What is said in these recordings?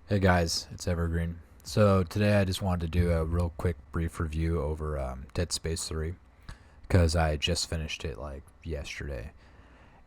Hey guys, it's Evergreen. So today I just wanted to do a real quick brief review over Deadspace 3 because I just finished it like yesterday.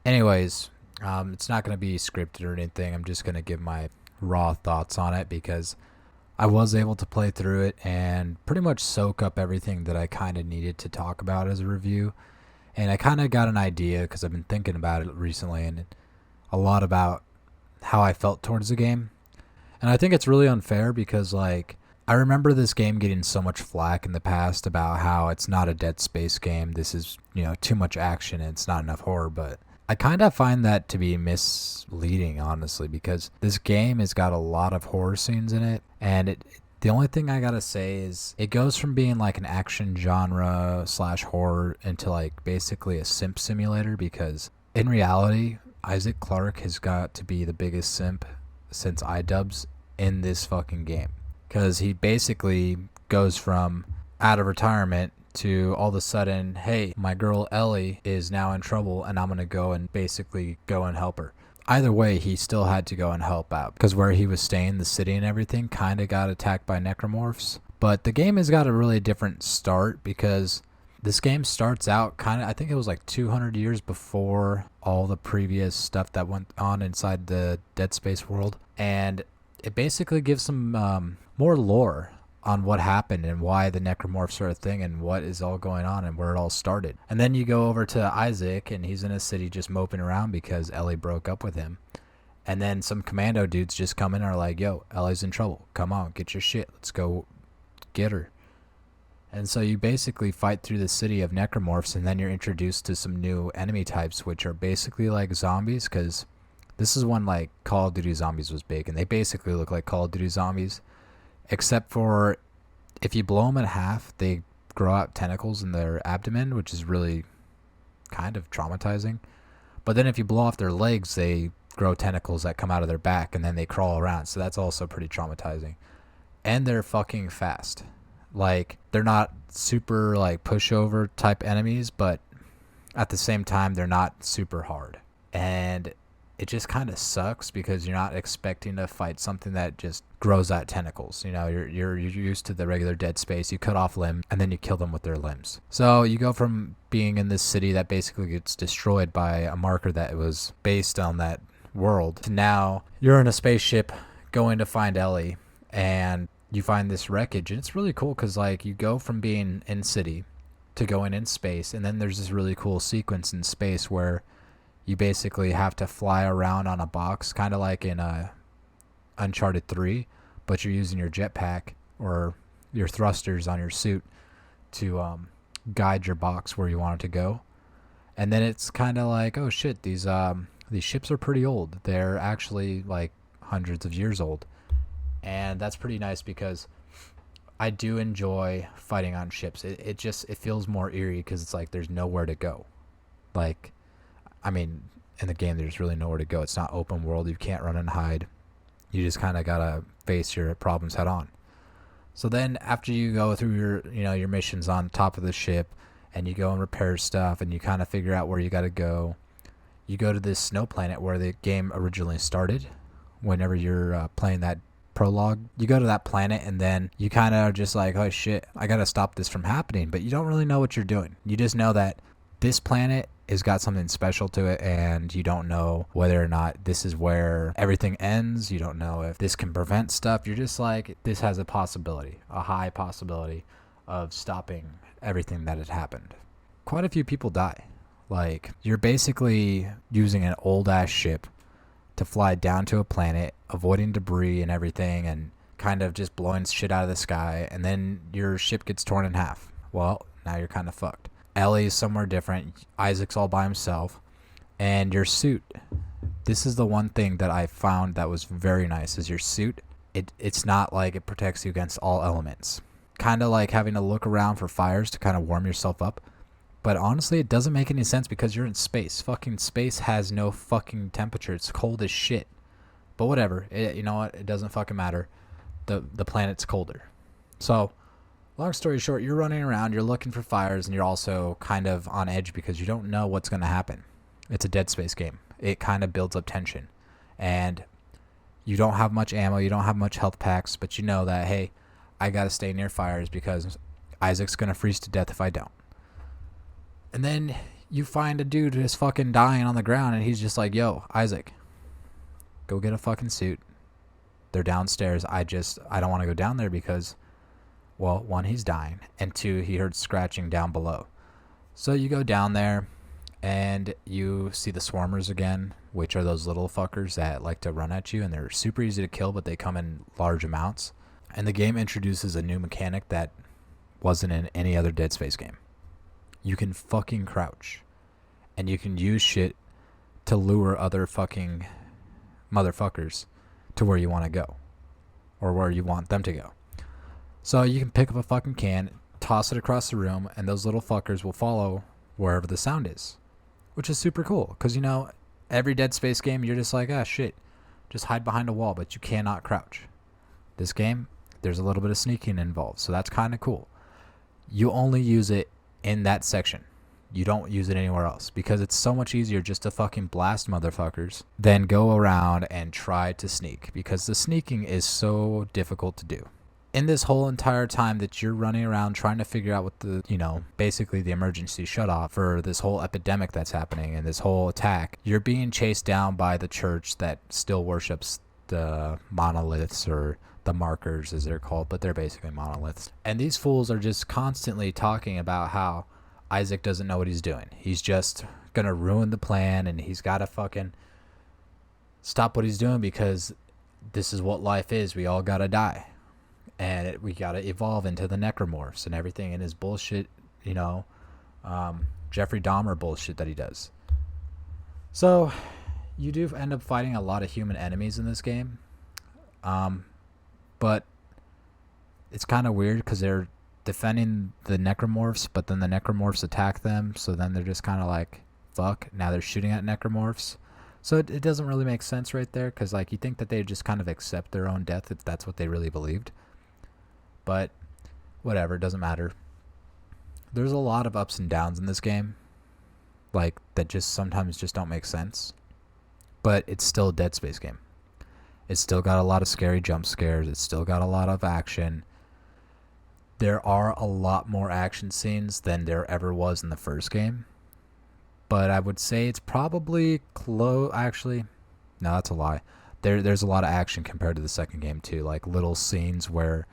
Anyways, it's not going to be scripted or anything. I'm just going to give my raw thoughts on it because I was able to play through it and pretty much soak up everything that I kind of needed to talk about as a review. And I kind of got an idea because I've been thinking about it recently and a lot about how I felt towards the game. And I think it's really unfair because, like, I remember this game getting so much flack in the past about how it's not a Dead Space game. This is, too much action and it's not enough horror. But I kind of find that to be misleading, honestly, because this game has got a lot of horror scenes in it. And the only thing I gotta say is it goes from being like an action genre slash horror into like basically a simp simulator because in reality, Isaac Clarke has got to be the biggest simp since iDubbbz in this fucking game. Because he basically goes from out of retirement to all of a sudden, hey, my girl Ellie is now in trouble and I'm going to go and basically go and help her. Either way, he still had to go and help out because where he was staying, the city and everything, kind of got attacked by necromorphs. But the game has got a really different start because this game starts out kind of, I think it was like 200 years before all the previous stuff that went on inside the Dead Space world. And it basically gives some more lore on what happened and why the necromorphs are a thing and what is all going on and where it all started. And then you go over to Isaac and he's in a city just moping around because Ellie broke up with him. And then some commando dudes just come in and are like, yo, Ellie's in trouble. Come on, get your shit. Let's go get her. And so you basically fight through the city of necromorphs and then you're introduced to some new enemy types which are basically like zombies because this is when like Call of Duty Zombies was big and they basically look like Call of Duty Zombies except for if you blow them in half, they grow out tentacles in their abdomen, which is really kind of traumatizing. But then if you blow off their legs, they grow tentacles that come out of their back and then they crawl around. So that's also pretty traumatizing. And they're fucking fast. Like, they're not super like pushover type enemies, but at the same time, they're not super hard. And it just kind of sucks because you're not expecting to fight something that just grows out tentacles. You're used to the regular Dead Space. You cut off limb and then you kill them with their limbs. So you go from being in this city that basically gets destroyed by a marker that was based on that world to now you're in a spaceship going to find Ellie and you find this wreckage. And it's really cool because like you go from being in city to going in space, and then there's this really cool sequence in space where you basically have to fly around on a box, kind of like in Uncharted 3, but you're using your jetpack or your thrusters on your suit to guide your box where you want it to go. And then it's kind of like, oh shit, these ships are pretty old. They're actually like hundreds of years old. And that's pretty nice because I do enjoy fighting on ships. It feels more eerie because it's like there's nowhere to go. Like, I mean, in the game, there's really nowhere to go. It's not open world. You can't run and hide. You just kind of got to face your problems head on. So then after you go through your missions on top of the ship and you go and repair stuff and you kind of figure out where you got to go, you go to this snow planet where the game originally started. Whenever you're playing that prologue, you go to that planet and then you kind of are just like, oh shit, I got to stop this from happening. But you don't really know what you're doing. You just know that this planet has got something special to it and you don't know whether or not this is where everything ends. You don't know if this can prevent stuff. You're just like, this has a possibility, a high possibility of stopping everything that had happened. Quite a few people die. Like, you're basically using an old ass ship to fly down to a planet, avoiding debris and everything and kind of just blowing shit out of the sky, and then your ship gets torn in half. Well, now you're kind of fucked. Ellie's somewhere different. Isaac's all by himself. And your suit. This is the one thing that I found that was very nice is your suit. It's not like it protects you against all elements. Kind of like having to look around for fires to kind of warm yourself up. But honestly, it doesn't make any sense because you're in space. Fucking space has no fucking temperature. It's cold as shit. But whatever. You know what? It doesn't fucking matter. The planet's colder. So, long story short, you're running around, you're looking for fires, and you're also kind of on edge because you don't know what's going to happen. It's a Dead Space game. It kind of builds up tension. And You don't have much ammo, you don't have much health packs, but you know that, hey, I gotta stay near fires because Isaac's gonna freeze to death if I don't. And then you find a dude who's fucking dying on the ground, and he's just like, yo, Isaac, go get a fucking suit. They're downstairs. I don't want to go down there because, well, one, he's dying, and two, he heard scratching down below. So you go down there, and you see the swarmers again, which are those little fuckers that like to run at you, and they're super easy to kill, but they come in large amounts. And the game introduces a new mechanic that wasn't in any other Dead Space game. You can fucking crouch, and you can use shit to lure other fucking motherfuckers to where you want to go, or where you want them to go. So you can pick up a fucking can, toss it across the room, and those little fuckers will follow wherever the sound is, which is super cool, because, you know, every Dead Space game, you're just like, ah, shit, just hide behind a wall, but you cannot crouch. This game, there's a little bit of sneaking involved, so that's kind of cool. You only use it in that section. You don't use it anywhere else, because it's so much easier just to fucking blast motherfuckers than go around and try to sneak, because the sneaking is so difficult to do. In this whole entire time that you're running around trying to figure out what the, you know, basically the emergency shutoff for this whole epidemic that's happening and this whole attack, you're being chased down by the church that still worships the monoliths, or the markers as they're called, but they're basically monoliths. And these fools are just constantly talking about how Isaac doesn't know what he's doing. He's just gonna ruin the plan, and he's gotta fucking stop what he's doing because this is what life is. We all gotta die. And we gotta evolve into the necromorphs and everything in his bullshit, you know, Jeffrey Dahmer bullshit that he does. So you do end up fighting a lot of human enemies in this game. But it's kind of weird because they're defending the necromorphs, but then the necromorphs attack them, so then they're just kind of like, fuck, now they're shooting at necromorphs. So it doesn't really make sense right there, because like you think that they just kind of accept their own death if that's what they really believed. But whatever, it doesn't matter. There's a lot of ups and downs in this game, like that just sometimes just don't make sense. But it's still a Dead Space game. It's still got a lot of scary jump scares. It's still got a lot of action. There are a lot more action scenes than there ever was in the first game. But I would say it's probably close. Actually, no, that's a lie. There's a lot of action compared to the second game too. Like little scenes where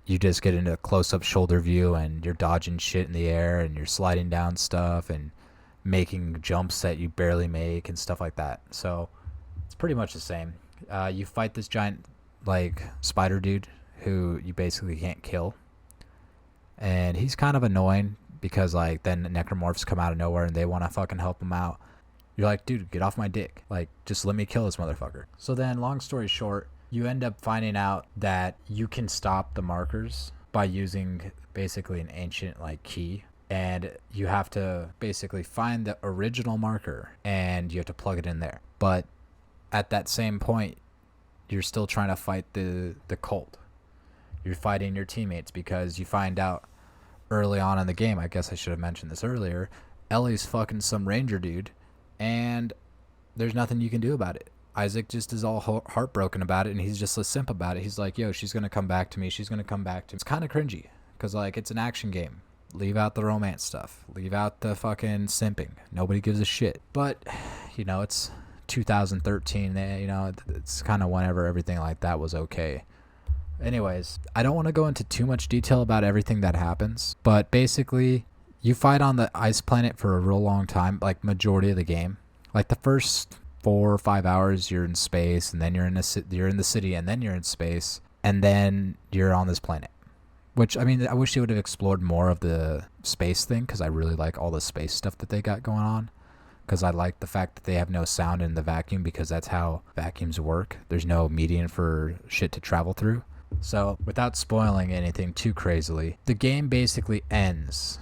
you just get into a close-up shoulder view and you're dodging shit in the air and you're sliding down stuff and making jumps that you barely make and stuff like that. So it's pretty much the same. You fight this giant like spider dude who you basically can't kill, and he's kind of annoying because like then the necromorphs come out of nowhere and they want to fucking help him out. You're like, dude, get off my dick, like just let me kill this motherfucker. So then long story short, you end up finding out that you can stop the markers by using basically an ancient like key, and you have to basically find the original marker and you have to plug it in there. But at that same point, you're still trying to fight the cult. You're fighting your teammates because you find out early on in the game, I guess I should have mentioned this earlier, Ellie's fucking some ranger dude, and there's nothing you can do about it. Isaac just is all heartbroken about it, and he's just a simp about it. He's like, yo, she's going to come back to me. She's going to come back to me. It's kind of cringy because, like, it's an action game. Leave out the romance stuff. Leave out the fucking simping. Nobody gives a shit. But, you know, it's 2013. You know, it's kind of whenever everything like that was okay. Anyways, I don't want to go into too much detail about everything that happens, but basically, you fight on the ice planet for a real long time, like majority of the game. Like the first 4 or 5 hours, you're in space, and then you're in the city, and then you're in space, and then you're on this planet. Which, I mean, I wish they would have explored more of the space thing, because I really like all the space stuff that they got going on. Because I like the fact that they have no sound in the vacuum, because that's how vacuums work. There's no medium for shit to travel through. So, without spoiling anything too crazily, the game basically ends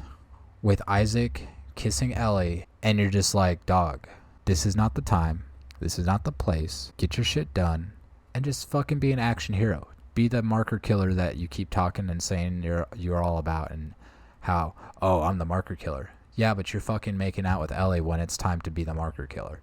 with Isaac kissing Ellie, and you're just like, dog, this is not the time. This is not the place. Get your shit done, and just fucking be an action hero. Be the marker killer that you keep talking and saying you're all about, and how, oh, I'm the marker killer. Yeah, but you're fucking making out with Ellie when it's time to be the marker killer.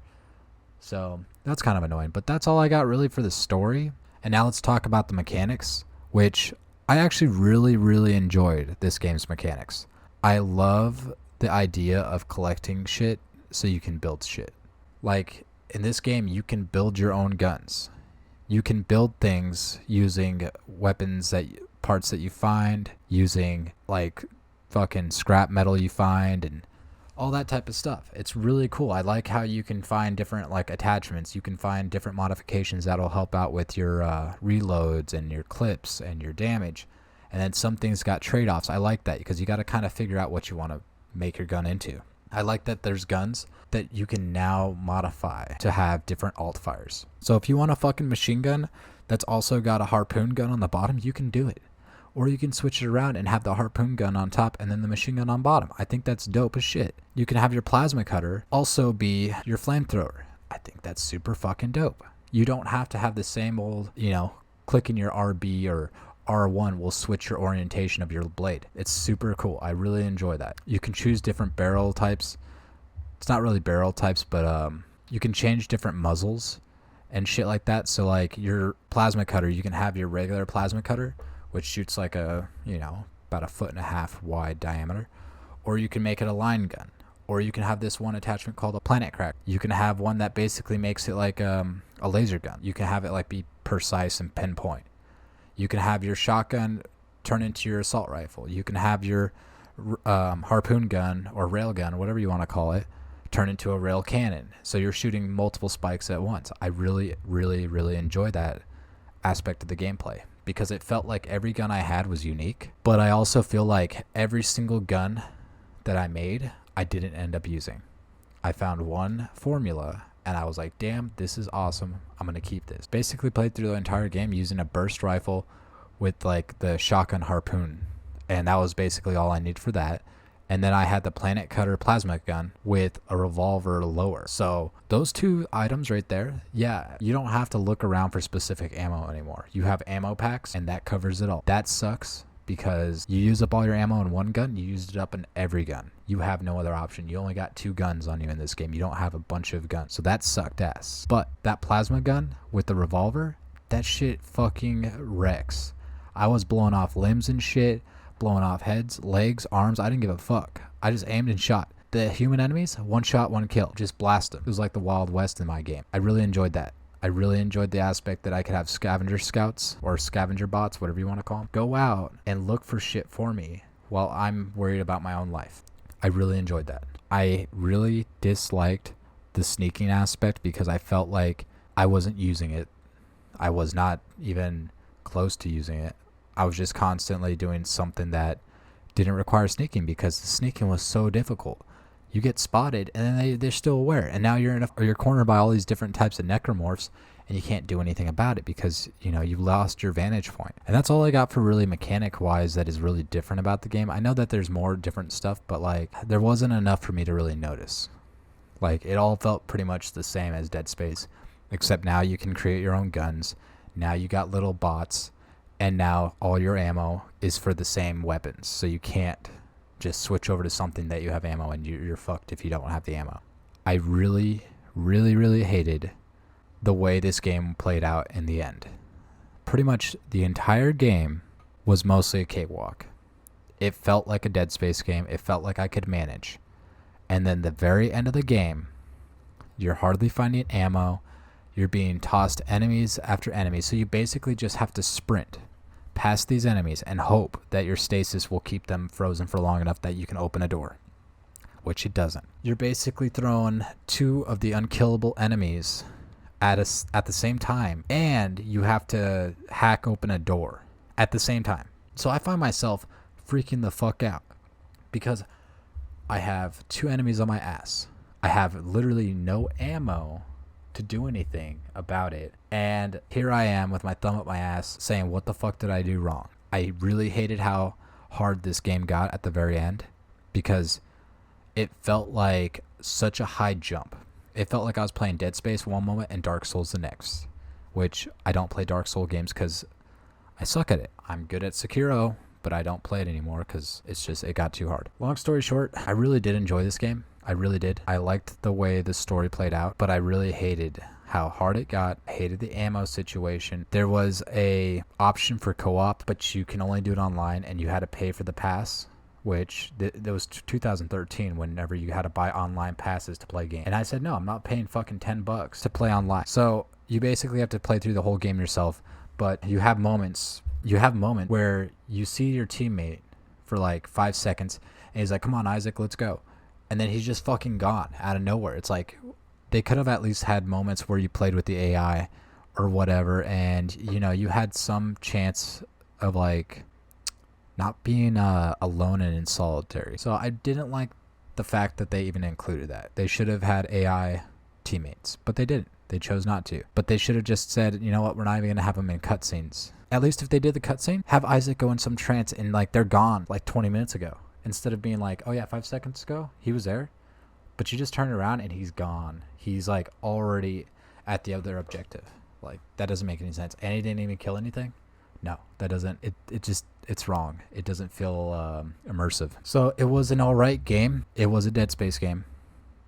So, That's kind of annoying, but that's all I got really for the story. And now let's talk about the mechanics, which I actually really enjoyed this game's mechanics. I love the idea of collecting shit so you can build shit. Like, in this game, you can build your own guns. You can build things using weapons parts that you find, using like fucking scrap metal you find, and all that type of stuff. It's really cool. I like how you can find different like attachments. You can find different modifications that'll help out with your reloads and your clips and your damage. And then some things got trade-offs. I like that because you got to kind of figure out what you want to make your gun into. I like that there's guns that you can now modify to have different alt fires. So if you want a fucking machine gun that's also got a harpoon gun on the bottom, you can do it. Or you can switch it around and have the harpoon gun on top and then the machine gun on bottom. I think that's dope as shit. You can have your plasma cutter also be your flamethrower. I think that's super fucking dope. You don't have to have the same old, clicking your RB or R1 will switch your orientation of your blade. It's super cool. I really enjoy that. You can choose different barrel types. It's not really barrel types, but you can change different muzzles and shit like that. So like your plasma cutter, you can have your regular plasma cutter, which shoots like about 1.5 feet wide diameter, or you can make it a line gun, or you can have this one attachment called a planet crack. You can have one that basically makes it like a laser gun. You can have it like be precise and pinpoint. You can have your shotgun turn into your assault rifle. You can have your harpoon gun or rail gun, whatever you want to call it, turn into a rail cannon. So you're shooting multiple spikes at once. I really enjoy that aspect of the gameplay because it felt like every gun I had was unique. But I also feel like every single gun that I made, I didn't end up using. I found one formula and I was like, damn, this is awesome. I'm going to keep this. Basically played through the entire game using a burst rifle with like the shotgun harpoon. And that was basically all I needed for that. And then I had the planet cutter plasma gun with a revolver lower. So those two items right there, yeah, you don't have to look around for specific ammo anymore. You have ammo packs and that covers it all. That sucks because you use up all your ammo in one gun, you used it up in every gun. You have no other option. You only got 2 guns on you in this game. You don't have a bunch of guns. So that sucked ass. But that plasma gun with the revolver, that shit fucking wrecks. I was blowing off limbs and shit, blowing off heads, legs, arms. I didn't give a fuck. I just aimed and shot. The human enemies, 1 shot, 1 kill. Just blast them. It was like the Wild West in my game. I really enjoyed that. I really enjoyed the aspect that I could have scavenger scouts or scavenger bots, whatever you want to call them, go out and look for shit for me while I'm worried about my own life. I really enjoyed that. I really disliked the sneaking aspect because I felt like I wasn't using it. I was not even close to using it. I was just constantly doing something that didn't require sneaking because the sneaking was so difficult. You get spotted and then they're still aware. And now you're cornered by all these different types of necromorphs and you can't do anything about it because, you've lost your vantage point. And that's all I got for really mechanic wise that is really different about the game. I know that there's more different stuff, but like there wasn't enough for me to really notice. Like it all felt pretty much the same as Deadspace, except now you can create your own guns. Now you got little bots and now all your ammo is for the same weapons. So you can't just switch over to something that you have ammo and you're fucked if you don't have the ammo. I really hated the way this game played out in the end. Pretty much the entire game was mostly a cakewalk. It felt like a Dead Space game. It felt like I could manage. And then the very end of the game, you're hardly finding ammo. You're being tossed enemies after enemies. So you basically just have to sprint past these enemies and hope that your stasis will keep them frozen for long enough that you can open a door, which it doesn't. You're basically throwing 2 of the unkillable enemies at the same time, and you have to hack open a door at the same time. So I find myself freaking the fuck out because I have 2 enemies on my ass. I have literally no ammo to do anything about it. And here I am with my thumb up my ass saying, what the fuck did I do wrong? I really hated how hard this game got at the very end because it felt like such a high jump. It felt like I was playing Dead Space one moment and Dark Souls the next, which I don't play Dark Souls games because I suck at it. I'm good at Sekiro, but I don't play it anymore because it got too hard. Long story short, I really did enjoy this game. I really did. I liked the way the story played out, but I really hated how hard it got. I hated the ammo situation. There was a option for co-op, but you can only do it online, and you had to pay for the pass, which that was 2013 whenever you had to buy online passes to play games. And I said, no, I'm not paying fucking $10 to play online. So you basically have to play through the whole game yourself, but you have moments where you see your teammate for like 5 seconds, and he's like, come on, Isaac, let's go. And then he's just fucking gone out of nowhere. It's like they could have at least had moments where you played with the AI or whatever, and you know, you had some chance of like not being alone and in solitary. So I didn't like the fact that they even included that. They should have had AI teammates, but they didn't. They chose not to. But they should have just said, you know what, we're not even going to have them in cutscenes. At least if they did the cutscene, have Isaac go in some trance and like they're gone like 20 minutes ago. Instead of being like, oh yeah, 5 seconds ago, he was there. But you just turn around and he's gone. He's like already at the other objective. Like that doesn't make any sense. And he didn't even kill anything? No, that doesn't. It's wrong. It doesn't feel immersive. So it was an alright game. It was a Dead Space game.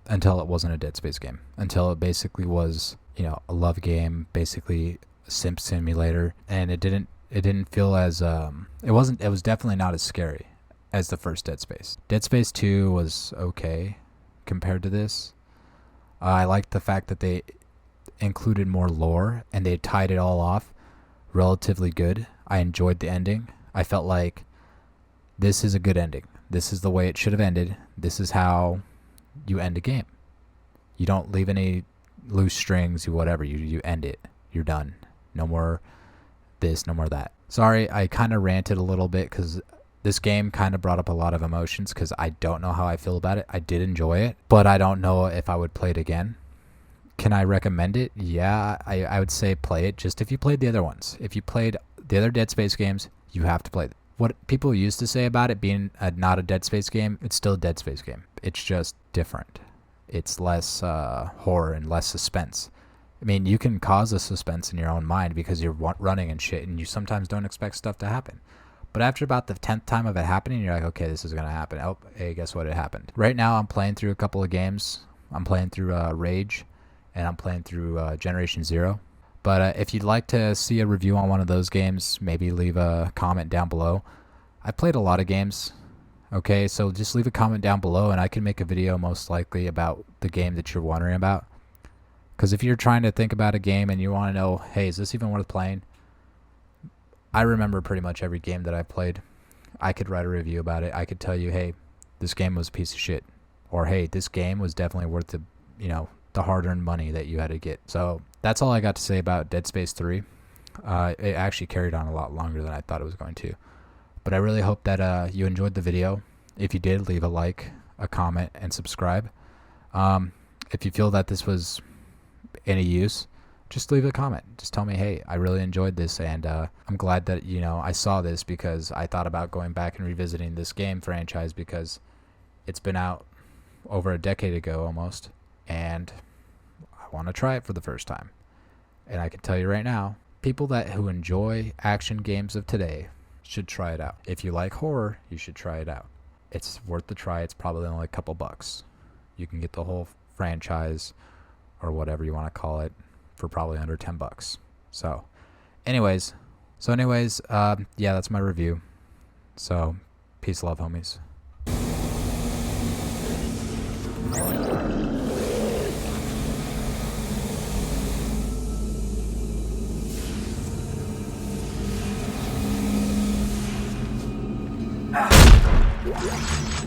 Until it wasn't a Dead Space game. Until it basically was, you know, a love game, basically a simp simulator. And it didn't feel as it was definitely not as scary as the first Dead Space. Dead Space 2 was okay compared to this. I liked the fact that they included more lore and they tied it all off relatively good. I enjoyed the ending. I felt like this is a good ending. This is the way it should have ended. This is how you end a game. You don't leave any loose strings, whatever. You end it. You're done. No more this, no more that. Sorry, I kind of ranted a little bit because this game kind of brought up a lot of emotions because I don't know how I feel about it. I did enjoy it, but I don't know if I would play it again. Can I recommend it? Yeah, I would say play it just if you played the other ones. If you played the other Dead Space games, you have to play it. What people used to say about it being not a Dead Space game, it's still a Dead Space game. It's just different. It's less horror and less suspense. I mean, you can cause a suspense in your own mind because you're running and shit, and you sometimes don't expect stuff to happen. But after about the 10th time of it happening, you're like, okay, this is going to happen. Oh, hey, guess what? It happened. Right now, I'm playing through a couple of games. I'm playing through Rage, and I'm playing through Generation Zero. But if you'd like to see a review on one of those games, maybe leave a comment down below. I played a lot of games. Okay, so just leave a comment down below, and I can make a video most likely about the game that you're wondering about. Because if you're trying to think about a game and you want to know, hey, is this even worth playing? I remember pretty much every game that I played. I could write a review about it. I could tell you, hey, this game was a piece of shit. Or, hey, this game was definitely worth the, you know, the hard-earned money that you had to get. So that's all I got to say about Dead Space 3. It actually carried on a lot longer than I thought it was going to. But I really hope that you enjoyed the video. If you did, leave a like, a comment, and subscribe. If you feel that this was any use, just leave a comment. Just tell me, hey, I really enjoyed this, and I'm glad that, you know, I saw this because I thought about going back and revisiting this game franchise because it's been out over a decade ago almost, and I want to try it for the first time. And I can tell you right now, people who enjoy action games of today should try it out. If you like horror, you should try it out. It's worth the try. It's probably only a couple bucks. You can get the whole franchise or whatever you want to call it for probably under $10. So anyways, yeah, that's my review. So peace, love, homies. Ah!